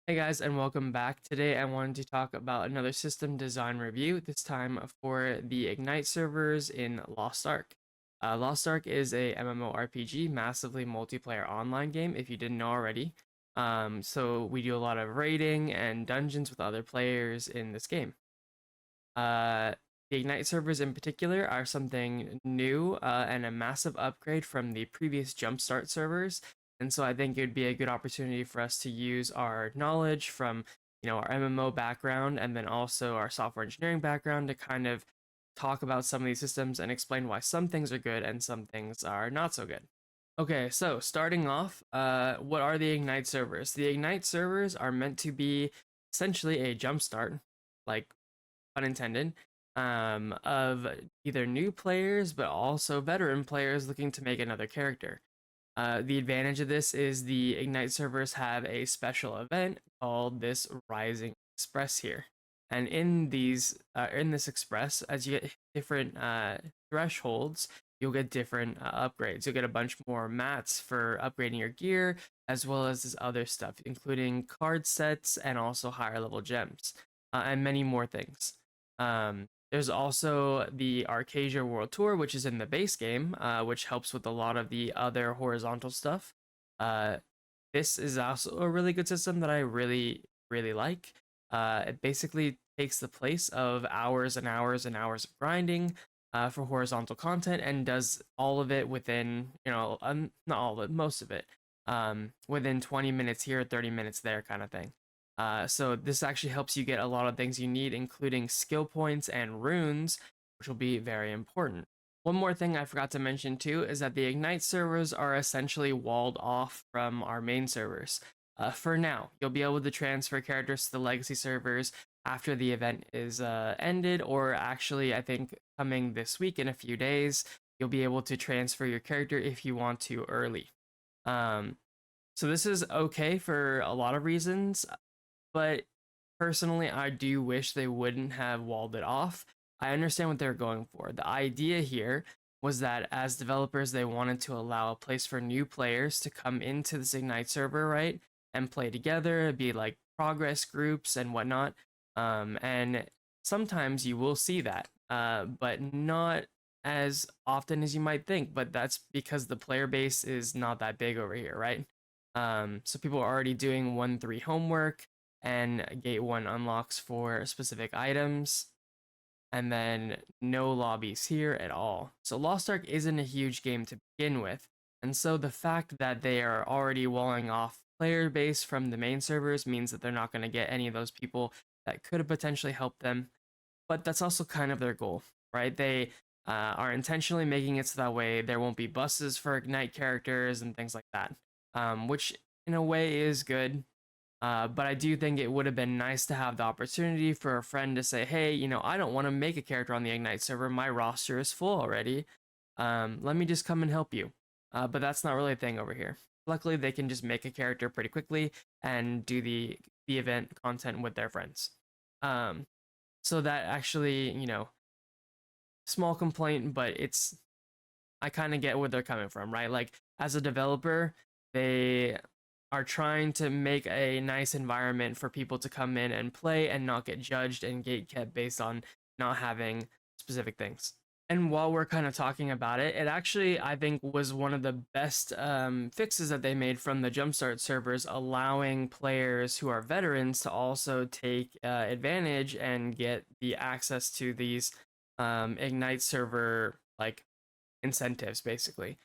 Hey guys, and welcome back. Today I wanted to talk about another system design review, this time for the Ignite servers in Lost Ark. Lost Ark is a MMORPG, massively multiplayer online game, if you didn't know already. So we do a lot of raiding and dungeons with other players in this game. Uh, the Ignite servers in particular are something new and a massive upgrade from the previous Jumpstart servers. And so I think it would be a good opportunity for us to use our knowledge from, our MMO background and then also our software engineering background to kind of talk about some of these systems and explain why some things are good and some things are not so good. Okay, so starting off, what are the Ignite servers? The Ignite servers are meant to be essentially a jumpstart, like unintended, of either new players but also veteran players looking to make another character. The advantage of this is the Ignite servers have a special event called this Rising Express here. And in this Express, as you get different thresholds, you'll get different upgrades. You'll get a bunch more mats for upgrading your gear, as well as this other stuff, including card sets and also higher level gems, and many more things. There's also the Arcasia World Tour, which is in the base game, which helps with a lot of the other horizontal stuff. Uh, this is also a really good system that I really, really like. It basically takes the place of hours and hours and hours of grinding for horizontal content and does all of it within, not all of it, most of it, within 20 minutes here, 30 minutes there, kind of thing. So this actually helps you get a lot of things you need, including skill points and runes, which will be very important. One more thing I forgot to mention too is that the Ignite servers are essentially walled off from our main servers. For now, you'll be able to transfer characters to the legacy servers after the event is ended, or actually, I think coming this week in a few days, you'll be able to transfer your character if you want to early. Um, so this is okay for a lot of reasons, but personally, I do wish they wouldn't have walled it off. I understand what they're going for. The idea here was that as developers, they wanted to allow a place for new players to come into this Ignite server, right, and play together. It'd be like progress groups and whatnot. And sometimes you will see that, but not as often as you might think. But that's because the player base is not that big over here, right? So people are already doing 1-3 homework, and gate 1 unlocks for specific items, and then no lobbies here at all. So Lost Ark isn't a huge game to begin with, and so the fact that they are already walling off player base from the main servers means that they're not going to get any of those people that could have potentially helped them. But that's also kind of their goal, right? They are intentionally making it so that way there won't be buses for Ignite characters and things like that, which in a way is good. But I do think it would have been nice to have the opportunity for a friend to say, hey, I don't want to make a character on the Ignite server. My roster is full already. Let me just come and help you. But that's not really a thing over here. Luckily, they can just make a character pretty quickly and do the event content with their friends. Um, so that actually, small complaint, but I kind of get where they're coming from, right? Like, as a developer, they are trying to make a nice environment for people to come in and play and not get judged and gate kept based on not having specific things. And while we're kind of talking about it, it actually, I think, was one of the best fixes that they made from the Jumpstart servers, allowing players who are veterans to also take advantage and get the access to these Ignite server like incentives, basically.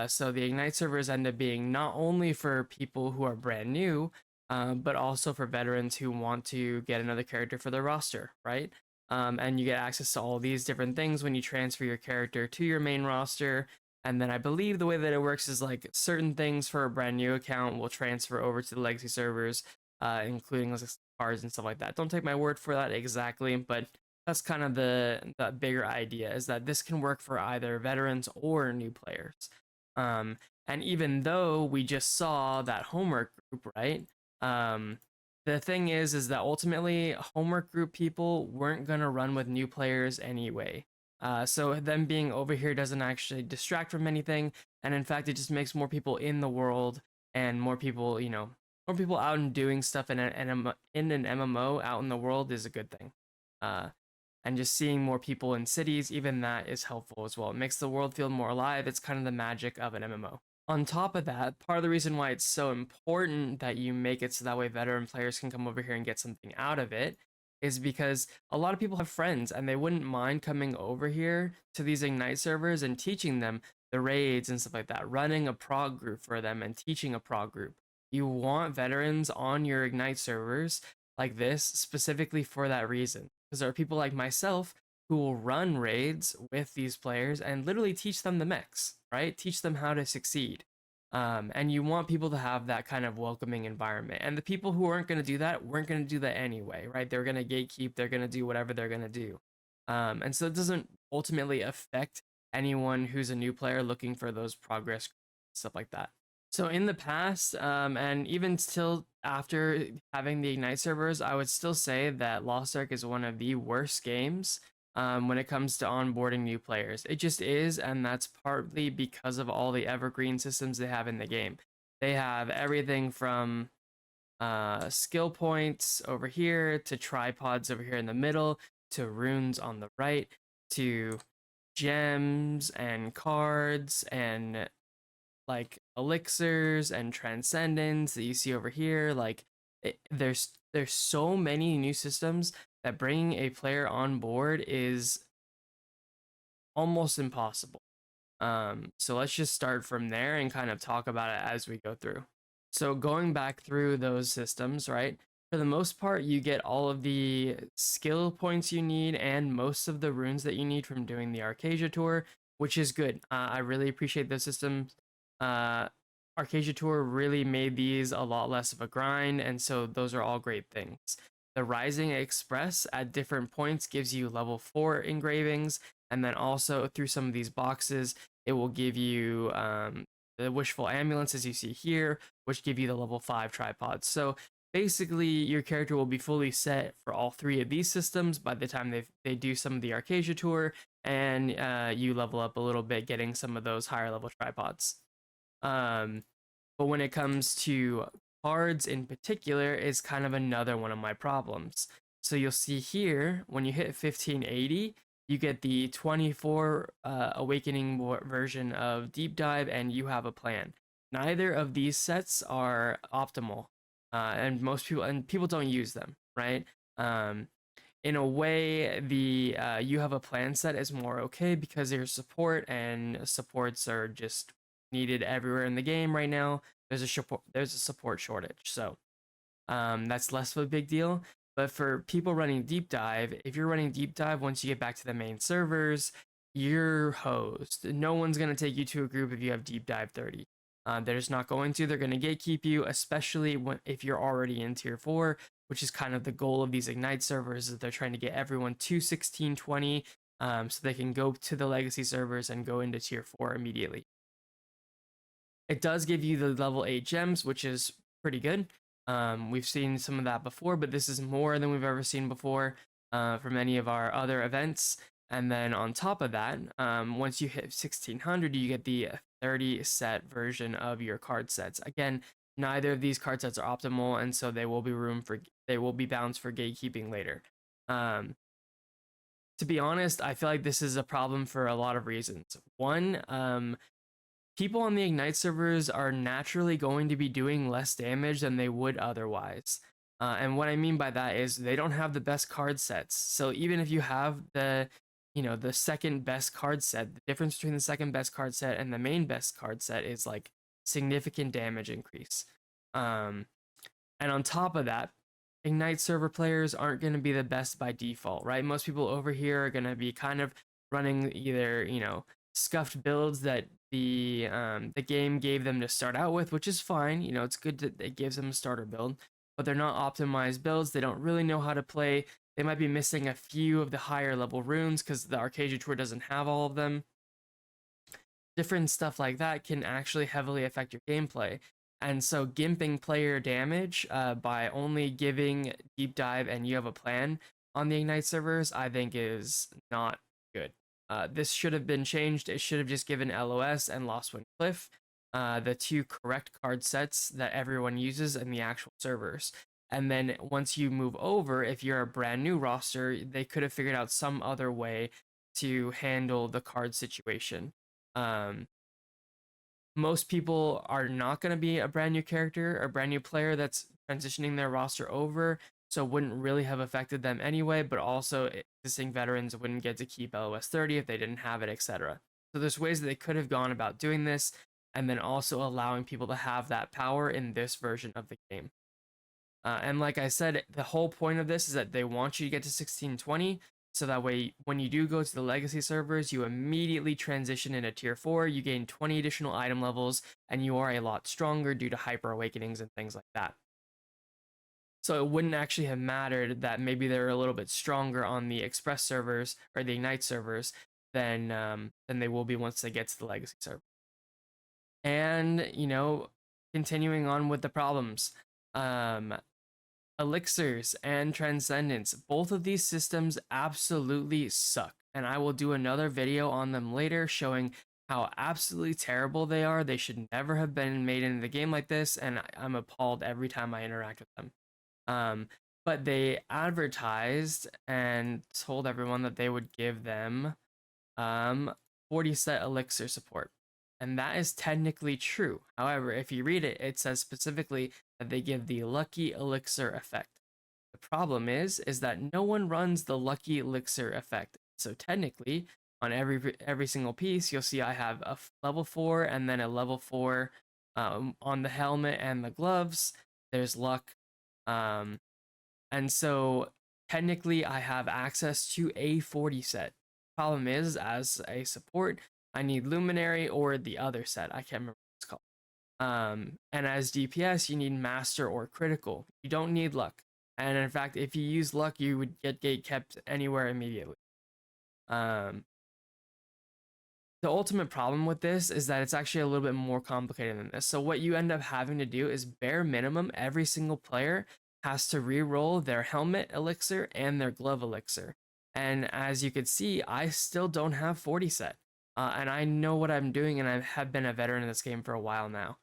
So the Ignite servers end up being not only for people who are brand new, but also for veterans who want to get another character for their roster, right? And you get access to all these different things when you transfer your character to your main roster. And then I believe the way that it works is like certain things for a brand new account will transfer over to the legacy servers, including like cards and stuff like that. Don't take my word for that exactly, but that's kind of the bigger idea, is that this can work for either veterans or new players. And even though we just saw that homework group, right? The thing is that ultimately homework group people weren't gonna run with new players anyway. So them being over here doesn't actually distract from anything, and in fact, it just makes more people in the world and more people, more people out and doing stuff in an MMO out in the world is a good thing. Uh, and just seeing more people in cities, even that is helpful as well. It makes the world feel more alive. It's kind of the magic of an MMO. On top of that, part of the reason why it's so important that you make it so that way veteran players can come over here and get something out of it is because a lot of people have friends and they wouldn't mind coming over here to these Ignite servers and teaching them the raids and stuff like that, running a prog group for them and teaching a prog group. You want veterans on your Ignite servers like this specifically for that reason. Because there are people like myself who will run raids with these players and literally teach them the mechs, right? Teach them how to succeed. And you want people to have that kind of welcoming environment. And the people who aren't going to do that weren't going to do that anyway, right? They're going to gatekeep, they're going to do whatever they're going to do. And so it doesn't ultimately affect anyone who's a new player looking for those progress, stuff like that. So in the past, and even still after having the Ignite servers, I would still say that Lost Ark is one of the worst games when it comes to onboarding new players. It just is, and that's partly because of all the evergreen systems they have in the game. They have everything from skill points over here to tripods over here in the middle to runes on the right to gems and cards and like elixirs and transcendence that you see over here. Like there's so many new systems that bringing a player on board is almost impossible. So let's just start from there and kind of talk about it as we go through. So going back through those systems, right? For the most part, you get all of the skill points you need and most of the runes that you need from doing the Arcadia tour, which is good. I really appreciate those systems. Arcadia tour really made these a lot less of a grind, and so those are all great things. The Rising Express at different points gives you level 4 engravings, and then also through some of these boxes, it will give you the Wishful Ambulance, as you see here, which give you the level 5 tripods. So basically, your character will be fully set for all three of these systems by the time they do some of the Arcadia tour, and you level up a little bit, getting some of those higher level tripods. But when it comes to cards in particular, is kind of another one of my problems. So you'll see here, when you hit 1580, you get the 24 Awakening version of Deep Dive, and You Have a Plan. Neither of these sets are optimal, and people don't use them, right? In a way, the You Have a Plan set is more okay because there's support, and supports are just needed everywhere in the game right now. There's a support shortage, so that's less of a big deal. But for people running deep dive, if you're running deep dive, once you get back to the main servers, you're hosed. No one's gonna take you to a group if you have deep dive 30. They're just not going to. They're gonna gatekeep you, especially if you're already in tier 4, which is kind of the goal of these Ignite servers. Is they're trying to get everyone to 1620, so they can go to the legacy servers and go into tier 4 immediately. It does give you the level 8 gems, which is pretty good. We've seen some of that before, but this is more than we've ever seen before from any of our other events. And then on top of that, once you hit 1600, you get the 30 set version of your card sets. Again, neither of these card sets are optimal, and so they will be balanced for gatekeeping later. To be honest, I feel like this is a problem for a lot of reasons. One, people on the Ignite servers are naturally going to be doing less damage than they would otherwise. And what I mean by that is they don't have the best card sets. So even if you have the second best card set, the difference between the second best card set and the main best card set is like significant damage increase. And on top of that, Ignite server players aren't going to be the best by default, right? Most people over here are going to be kind of running either, scuffed builds that the game gave them to start out with, which is fine. It's good that it gives them a starter build, but they're not optimized builds. They don't really know how to play. They might be missing a few of the higher level runes because the Arcadia Tour doesn't have all of them. Different stuff like that can actually heavily affect your gameplay. And so gimping player damage by only giving Deep Dive and You Have a Plan on the Ignite servers, I think is not good. This should have been changed. It should have just given LOS and Lost Wind Cliff. the two correct card sets that everyone uses in the actual servers. And then once you move over, if you're a brand new roster, they could have figured out some other way to handle the card situation. Um, Most people are not going to be a brand new character, a brand new player that's transitioning their roster over, so it wouldn't really have affected them anyway, but also existing veterans wouldn't get to keep LOS 30 if they didn't have it, etc. So there's ways that they could have gone about doing this, and then also allowing people to have that power in this version of the game. And like I said, the whole point of this is that they want you to get to 1620, so that way when you do go to the legacy servers, you immediately transition into tier 4, you gain 20 additional item levels, and you are a lot stronger due to hyper awakenings and things like that. So it wouldn't actually have mattered that maybe they're a little bit stronger on the express servers or the ignite servers than they will be once they get to the legacy server. And continuing on with the problems, Elixirs and Transcendence, both of these systems absolutely suck, and I will do another video on them later showing how absolutely terrible they are. They should never have been made into the game like this, and I'm appalled every time I interact with them. But they advertised and told everyone that they would give them 40 set elixir support. And that is technically true. However, if you read it, it says specifically that they give the lucky elixir effect. The problem is that no one runs the lucky elixir effect. So technically, on every single piece, you'll see I have a level 4 and then a level 4 on the helmet and the gloves. There's luck. And so technically I have access to a 40 set. Problem is, as a support, I need Luminary or the other set. I can't remember what it's called. And as DPS, you need Master or Critical. You don't need Luck. And in fact, if you use Luck, you would get gate kept anywhere immediately. The ultimate problem with this is that it's actually a little bit more complicated than this. So what you end up having to do is bare minimum, every single player has to re-roll their helmet elixir and their glove elixir. And as you can see, I still don't have 40 set. And I know what I'm doing, and I have been a veteran in this game for a while now.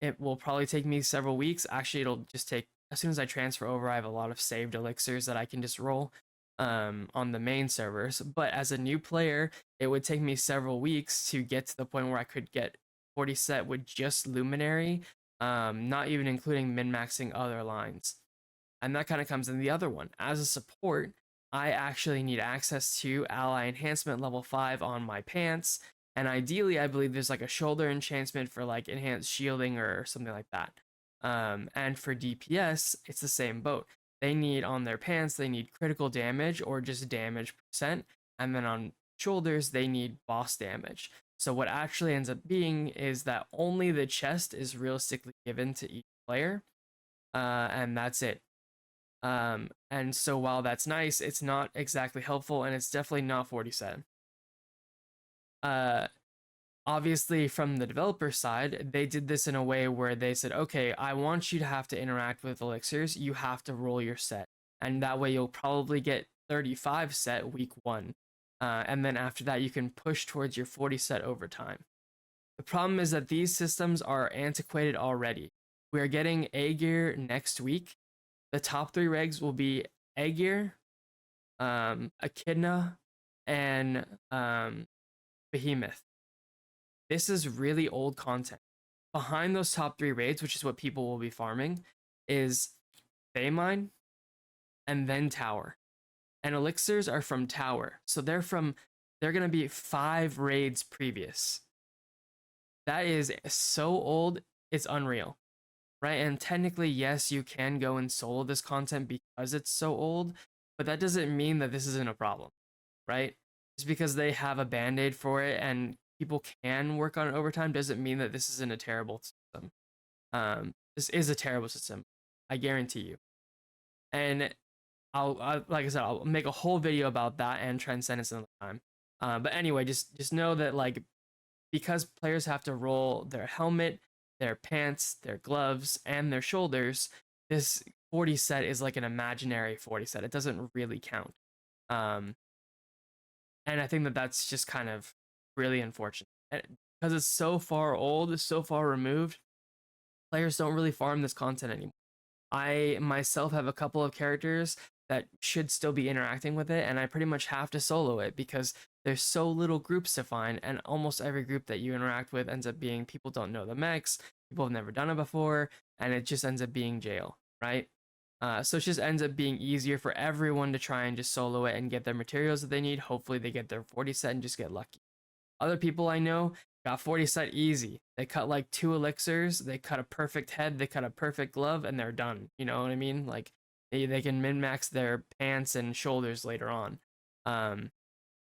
It will probably take me several weeks. Actually, it'll just take, as soon as I transfer over, I have a lot of saved elixirs that I can just roll on the main servers. But as a new player, it would take me several weeks to get to the point where I could get 40 set with just Luminary, not even including min-maxing other lines. And that kind of comes in the other one. As a support, I actually need access to ally enhancement level 5 on my pants, and ideally I believe there's like a shoulder enhancement for like enhanced shielding or something like that. And for DPS, it's the same boat. They need on their pants, they need critical damage or just damage percent, and then on shoulders, they need boss damage. So what actually ends up being is that only the chest is realistically given to each player, and that's it. And so while that's nice, it's not exactly helpful, and it's definitely not 40 set. Obviously, from the developer side, they did this in a way where they said, okay, I want you to have to interact with elixirs. You have to roll your set. And that way you'll probably get 35 set week 1. And then after that, you can push towards your 40 set over time. The problem is that these systems are antiquated already. We are getting A-Gear next week. The top 3 regs will be A-Gear, Echidna, and Behemoth. This is really old content. Behind those top 3 raids, which is what people will be farming, is Baymine and then Tower. And elixirs are from Tower. So they're gonna be 5 raids previous. That is so old, it's unreal. Right? And technically, yes, you can go and solo this content because it's so old, but that doesn't mean that this isn't a problem, right? Just because they have a band-aid for it and people can work on it over time doesn't mean that this isn't a terrible system. This is a terrible system, I guarantee you. And like I said, I'll make a whole video about that and Transcendence another time. But anyway, just know that like because players have to roll their helmet, their pants, their gloves, and their shoulders, this 40 set is like an imaginary 40 set. It doesn't really count. And I think that that's just kind of really unfortunate. because it's so far old, it's so far removed, players don't really farm this content anymore. I myself have a couple of characters that should still be interacting with it, and I pretty much have to solo it because there's so little groups to find, and almost every group that you interact with ends up being people don't know the mechs, people have never done it before, and it just ends up being jail, right? So it just ends up being easier for everyone to try and just solo it and get their materials that they need. Hopefully, they get their 40 set and just get lucky. Other people I know got 40 set easy. They cut like 2 elixirs, they cut a perfect head, they cut a perfect glove, and they're done. You know what I mean? Like they can min max their pants and shoulders later on. Um,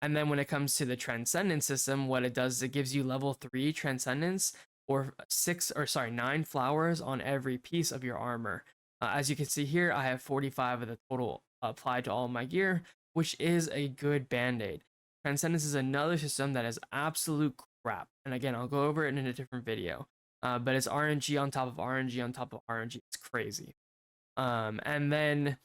and then when it comes to the Transcendence system, what it does is it gives you level 3 Transcendence or 9 flowers on every piece of your armor. As you can see here, I have 45 of the total applied to all of my gear, which is a good band aid. Transcendence is another system that is absolute crap. And again, I'll go over it in a different video. But it's RNG on top of RNG on top of RNG. It's crazy. And then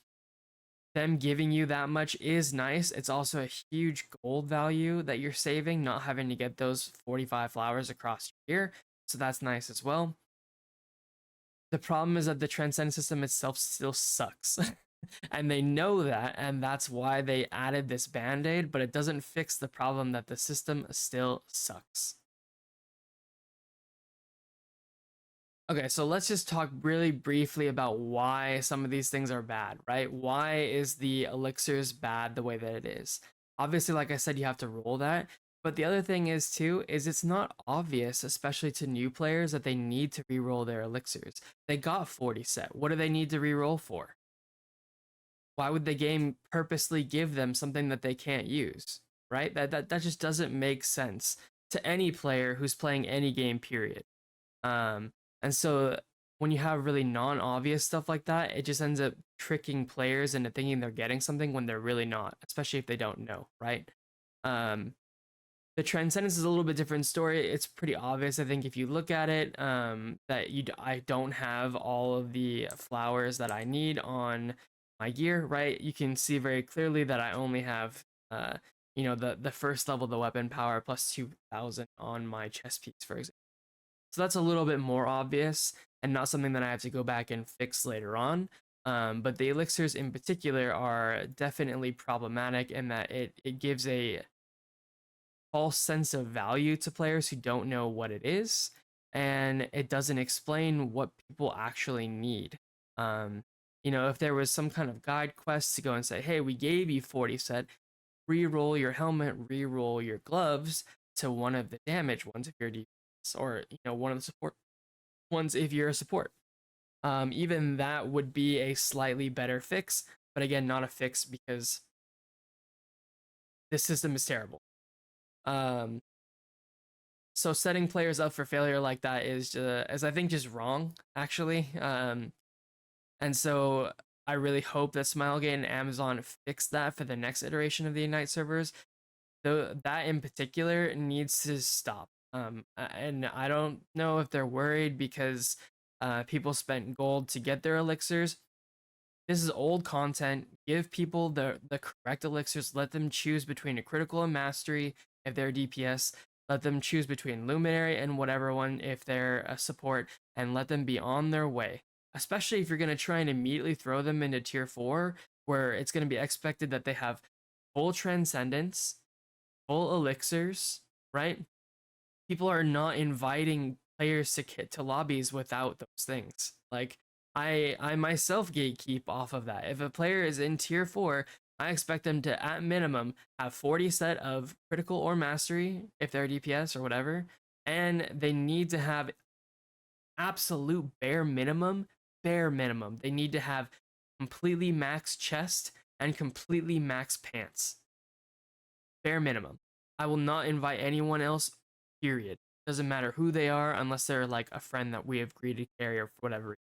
them giving you that much is nice. It's also a huge gold value that you're saving, not having to get those 45 flowers across your year. So that's nice as well. The problem is that the Transcendence system itself still sucks. And they know that, and that's why they added this band-aid, but it doesn't fix the problem that the system still sucks. Okay, so let's just talk really briefly about why some of these things are bad, right? Why is the elixirs bad the way that it is? Obviously, like I said, you have to roll that. But the other thing is too, is it's not obvious, especially to new players, that they need to re-roll their elixirs. They got 40 set. What do they need to re-roll for? Why would the game purposely give them something that they can't use? Right? That just doesn't make sense to any player who's playing any game, period. And so when you have really non-obvious stuff like that, it just ends up tricking players into thinking they're getting something when they're really not, especially if they don't know, right? Um, the Transcendence is a little bit different story. It's pretty obvious, I think, if you look at it, that I don't have all of the flowers that I need on my gear, right? You can see very clearly that I only have, the first level of the weapon power plus 2,000 on my chest piece, for example. So that's a little bit more obvious and not something that I have to go back and fix later on. But the elixirs in particular are definitely problematic in that it gives a false sense of value to players who don't know what it is, and it doesn't explain what people actually need. Um, if there was some kind of guide quest to go and say, hey, we gave you 40 set, re-roll your helmet, re-roll your gloves to one of the damage ones if you're DPS, or one of the support ones if you're a support. Even that would be a slightly better fix, but again, not a fix because this system is terrible. So setting players up for failure like that is I think just wrong, actually. And so I really hope that Smilegate and Amazon fix that for the next iteration of the Ignite servers. Though that in particular needs to stop. And I don't know if they're worried because people spent gold to get their elixirs. This is old content. Give people the correct elixirs. Let them choose between a critical and mastery if they're DPS. Let them choose between luminary and whatever one if they're a support, and let them be on their way. Especially if you're going to try and immediately throw them into tier 4, where it's going to be expected that they have full transcendence, full elixirs, right? People are not inviting players to lobbies without those things. Like I myself gatekeep off of that. If a player is in tier 4, I expect them to at minimum have 40 set of critical or mastery if they're DPS or whatever, and they need to have absolute bare minimum, they need to have completely max chest and completely max pants. Bare minimum. I will not invite anyone else, period. Doesn't matter who they are unless they're like a friend that we have agreed to carry or whatever.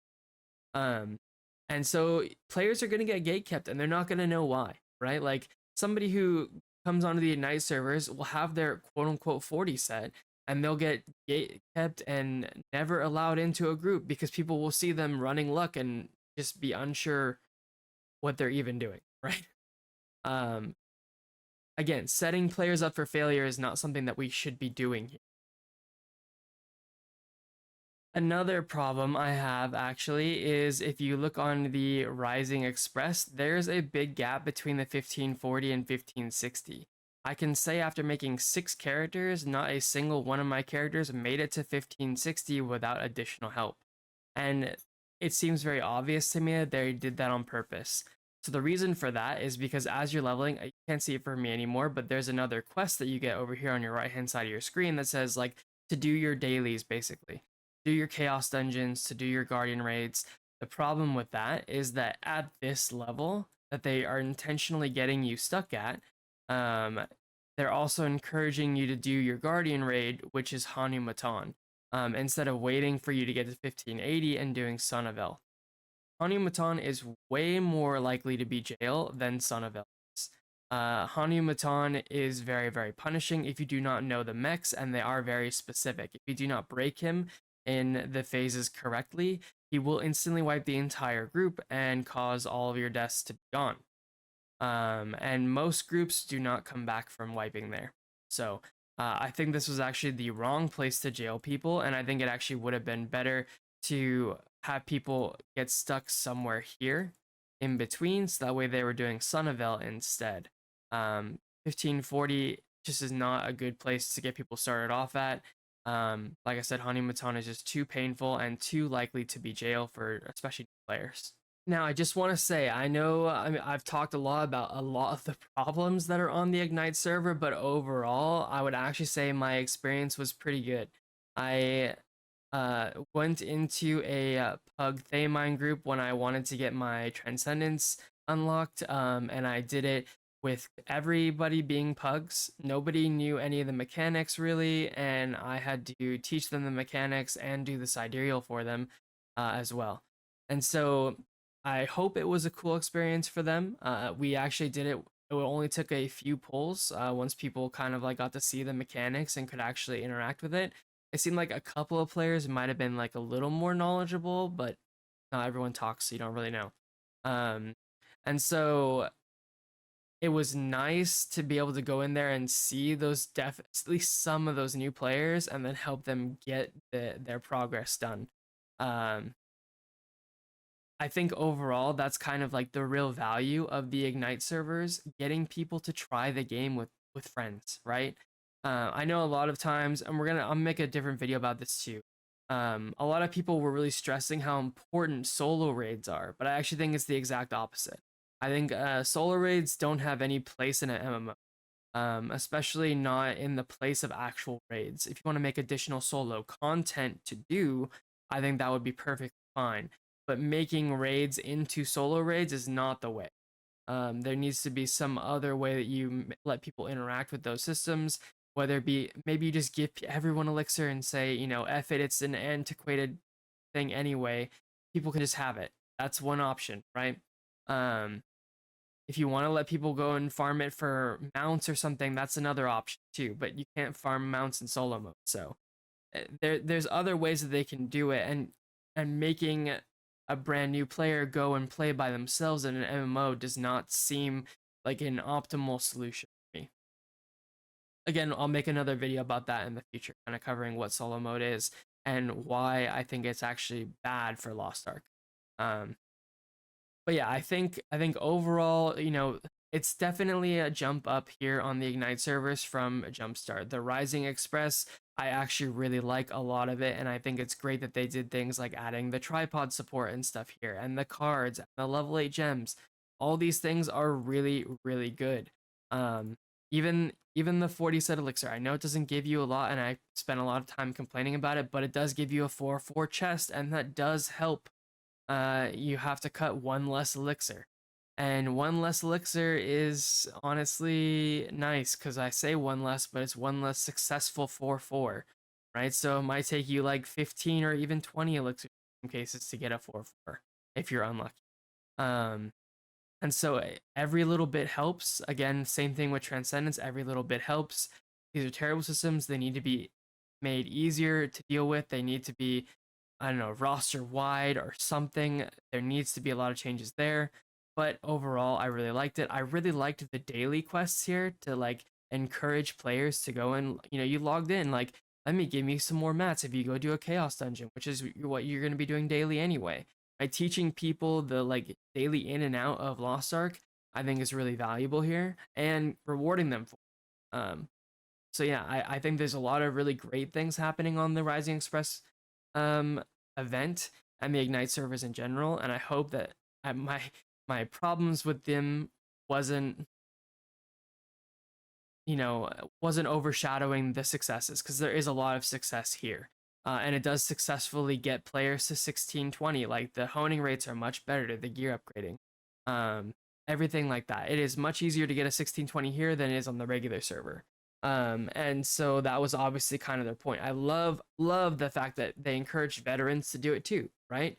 And so players are going to get gate kept and they're not going to know why, right? Like somebody who comes onto the Ignite servers will have their quote unquote 40 set and they'll get gate kept and never allowed into a group because people will see them running luck and just be unsure what they're even doing, right? Um, Again, setting players up for failure is not something that we should be doing here. Another problem I have actually is if you look on the Rising Express, there's a big gap between the 1540 and 1560. I can say after making 6 characters, not a single one of my characters made it to 1560 without additional help. And it seems very obvious to me that they did that on purpose. So the reason for that is because as you're leveling, you can't see it for me anymore, but there's another quest that you get over here on your right hand side of your screen that says like to do your dailies basically. Do your chaos dungeons, to do your guardian raids. The problem with that is that at this level that they are intentionally getting you stuck at, um, they're also encouraging you to do your guardian raid, which is Hanumatan, instead of waiting for you to get to 1580 and doing Son of El. Hanumatan is way more likely to be jail than Son of El is. Hanumatan is very, very punishing if you do not know the mechs, and they are very specific. If you do not break him in the phases correctly, he will instantly wipe the entire group and cause all of your deaths to be gone. And most groups do not come back from wiping there. So I think this was actually the wrong place to jail people, and I think it actually would have been better to have people get stuck somewhere here in between, so that way they were doing Sunnyvale instead. 1540 just is not a good place to get people started off at. Like I said, Hanumatan is just too painful and too likely to be jail for especially players. Now, I just want to say, I know I've talked a lot about a lot of the problems that are on the Ignite server, but overall, I would actually say my experience was pretty good. I went into a Pug Thamine group when I wanted to get my Transcendence unlocked, and I did it with everybody being pugs. Nobody knew any of the mechanics really, and I had to teach them the mechanics and do the sidereal for them as well. And so I hope it was a cool experience for them. We actually did it. It only took a few pulls once people kind of like got to see the mechanics and could actually interact with it. It seemed like a couple of players might have been like a little more knowledgeable, but not everyone talks, so you don't really know. Um, and so it was nice to be able to go in there and see those at least some of those new players, and then help them get their progress done. Um, I think overall that's kind of like the real value of the Ignite servers, getting people to try the game with friends, right? I know a lot of times, and I'll make a different video about this too. A lot of people were really stressing how important solo raids are, but I actually think it's the exact opposite. I think solo raids don't have any place in an MMO, especially not in the place of actual raids. If you want to make additional solo content to do, I think that would be perfectly fine, but making raids into solo raids is not the way. There needs to be some other way that you let people interact with those systems, whether it be maybe you just give everyone Elixir and say, F it, it's an antiquated thing anyway. People can just have it. That's one option, right? Um, if you want to let people go and farm it for mounts or something, that's another option too, but you can't farm mounts in solo mode. So there's other ways that they can do it, and making a brand new player go and play by themselves in an MMO does not seem like an optimal solution to me. Again, I'll make another video about that in the future, kind of covering what solo mode is and why I think it's actually bad for Lost Ark. Um, but yeah, I think overall, it's definitely a jump up here on the Ignite servers from Jumpstart. The Rising Express, I actually really like a lot of it, and I think it's great that they did things like adding the tripod support and stuff here, and the cards, and the level 8 gems. All these things are really, really good. Um, even the 40 set elixir, I know it doesn't give you a lot, and I spent a lot of time complaining about it, but it does give you a 4/4 chest, and that does help. You have to cut one less elixir. And one less elixir is honestly nice because I say one less, but it's one less successful 4/4, right? So it might take you like 15 or even 20 elixirs in some cases to get a 4/4 if you're unlucky. Um, and so every little bit helps. Again, same thing with Transcendence, every little bit helps. These are terrible systems. They need to be made easier to deal with. They need to be, I don't know, roster wide or something. There needs to be a lot of changes there. But overall, I really liked it. I really liked the daily quests here to like encourage players to go and, you logged in. Like let me give me some more mats if you go do a chaos dungeon, which is what you're going to be doing daily anyway. By teaching people the like daily in and out of Lost Ark, I think is really valuable here, and rewarding them for it. So yeah, I think there's a lot of really great things happening on the Rising Express um, event and the Ignite servers in general, and I hope that my problems with them wasn't wasn't overshadowing the successes, because there is a lot of success here. And it does successfully get players to 1620. Like the honing rates are much better, the gear upgrading, um, everything like that. It is much easier to get a 1620 here than it is on the regular server. And so that was obviously kind of their point. I love the fact that they encourage veterans to do it too, right?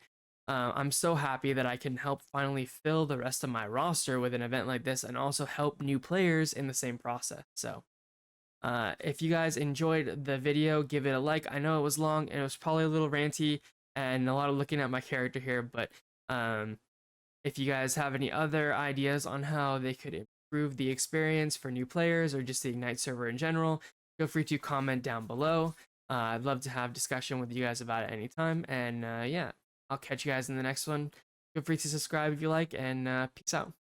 I'm so happy that I can help finally fill the rest of my roster with an event like this and also help new players in the same process. So, if you guys enjoyed the video, give it a like. I know it was long and it was probably a little ranty and a lot of looking at my character here, but um, if you guys have any other ideas on how they could improve the experience for new players or just the Ignite server in general, feel free to comment down below. I'd love to have discussion with you guys about it anytime. And yeah, I'll catch you guys in the next one. Feel free to subscribe if you like, and peace out.